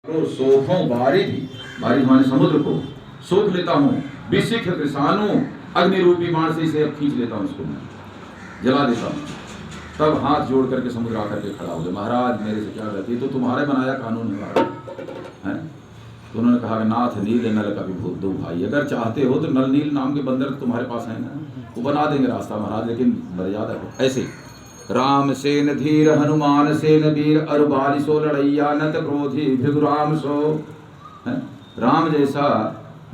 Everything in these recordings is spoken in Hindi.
तो सोखों बारी भी, बारी माने समुद्र को सोख लेता हूँ, विशिख कृषाणु अग्नि रूपी बाण से इसे खींच लेता हूँ, इसको मैं जला देता हूँ। तब हाथ जोड़ करके समुद्र आकर के खड़ा हो गया, महाराज मेरे से क्या गलती, तो तुम्हारे बनाया कानून है। तो उन्होंने कहा नाथ नील नल का विभूत दो भाई, अगर चाहते हो तो नल नील नाम के बंदर तुम्हारे पास है ना, वो बना देंगे रास्ता महाराज, लेकिन मर्यादा को ऐसे। राम सेन धीर हनुमान सेन वीर अरु बालिसो लड़ैया नत क्रोधी भृगुराम सो। राम जैसा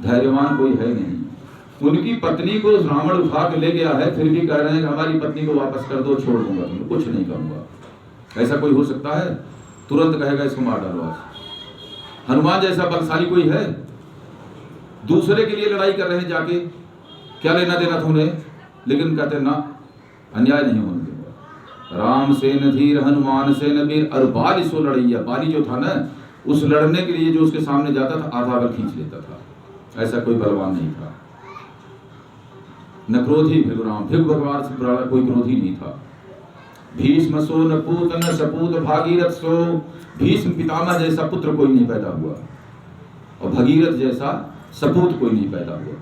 धैर्यवान कोई है नहीं। उनकी पत्नी को रावण उठा के ले गया है, फिर भी कह रहे हैं कि हमारी पत्नी को वापस कर दो, छोड़ दूंगा, तुम्हें कुछ नहीं करूंगा। ऐसा कोई हो सकता है? तुरंत कहेगा इसको मार डालो आज। हनुमान जैसा बलशाली कोई है? दूसरे के लिए लड़ाई कर रहे हैं जाके, क्या लेना देना था उन्हें, लेकिन कहते ना, अन्याय नहीं होने देगा। राम सेन धीर हनुमान सेन वीर और बाली सो लड़ैया, बाली जो था ना, उस लड़ने के लिए जो उसके सामने जाता था आधा बल खींच लेता था। ऐसा कोई बलवान नहीं था। न क्रोधी भृगुराम, भृगु भगवान से बड़ा कोई क्रोधी नहीं था। भीष्म सो न पूत न सपूत भागीरथ सो, भीष्म पितामह जैसा पुत्र कोई नहीं पैदा हुआ और भगीरथ जैसा सपूत कोई नहीं पैदा हुआ,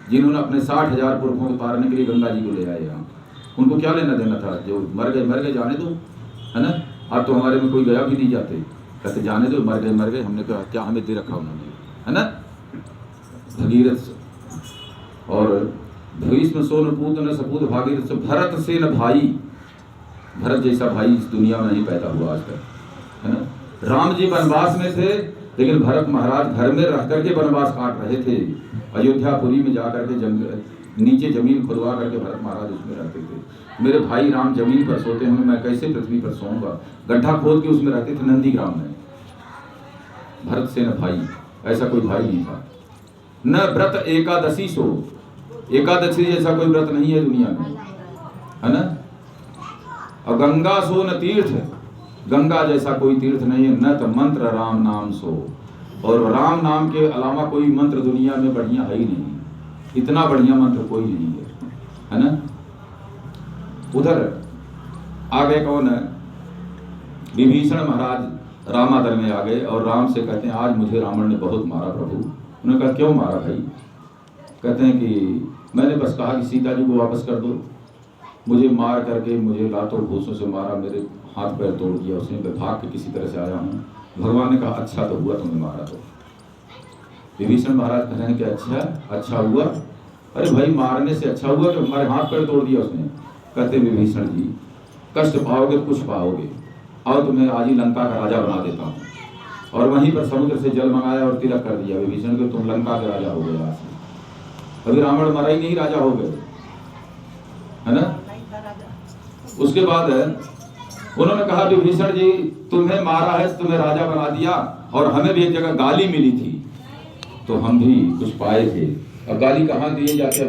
जिन्होंने अपने 60,000 पुरखों को तारने के लिए गंगा जी को ले आए यहाँ। उनको क्या लेना देना था? जो मर गए जाने दो, है ना। अब तो हमारे में कोई गया भी नहीं जाते, कहते जाने दो, मर गए। हमने कहा क्या हमें दे रखा उन्होंने, है ना। भगीरथ और भीष्म सो न पूत न सपूत भागीरथ सो, भरत से न भाई, भरत जैसा भाई इस दुनिया में नहीं पैदा हुआ आज तक, है ना। राम जी वनवास में थे, लेकिन भरत महाराज घर में रह करके वनवास काट रहे थे। अयोध्यापुरी में जाकर के जंगल नीचे जमीन खुदवा करके भरत महाराज उसमें रहते थे। मेरे भाई राम जमीन पर सोते हैं, मैं कैसे पृथ्वी पर सोऊंगा? गड्ढा खोद के उसमें रहते थे नंदीग्राम में। भरत से न भाई, ऐसा कोई भाई नहीं था। न व्रत एकादशी सो, एकादशी जैसा कोई व्रत नहीं है दुनिया में, है ना। और गंगा सो न तीर्थ, गंगा जैसा कोई तीर्थ नहीं है। न तो मंत्र राम नाम सो, और राम नाम के अलावा कोई मंत्र दुनिया में बढ़िया है ही नहीं, इतना बढ़िया मंत्र कोई नहीं है ना। उधर आगे कौन है? विभीषण महाराज रामादल में आ गए और राम से कहते हैं आज मुझे रावण ने बहुत मारा प्रभु। उन्होंने कहा क्यों मारा भाई? कहते हैं कि मैंने बस कहा कि सीता जी को वापस कर दो, मुझे मार करके मुझे लातों घूसों से मारा, मेरे हाथ पैर तोड़ दिया उसने, मैं भाग के किसी तरह से आया हूँ। भगवान ने कहा अच्छा तो हुआ तुम्हें मारा तो। विभीषण महाराज कह रहे हैं कि अच्छा हुआ? अरे भाई मारने से अच्छा हुआ कि हमारे हाथ पैर तोड़ दिया उसने। कहते विभीषण जी कष्ट पाओगे तो कुछ पाओगे, आओ तुम्हें आज ही लंका का राजा बना देता हूँ। और वहीं पर समुद्र से जल मंगाया और तिलक कर दिया विभीषण को, तुम लंका के राजा हो गए आज से। अभी रावण मरा ही नहीं, राजा हो गए, है ना। उसके बाद उन्होंने कहा विभीषण जी तुम्हें मारा है, तुम्हें राजा बना दिया, और हमें भी एक जगह गाली मिली थी तो हम भी कुछ पाए थे। अब गाली कहाँ दिए जाते हैं?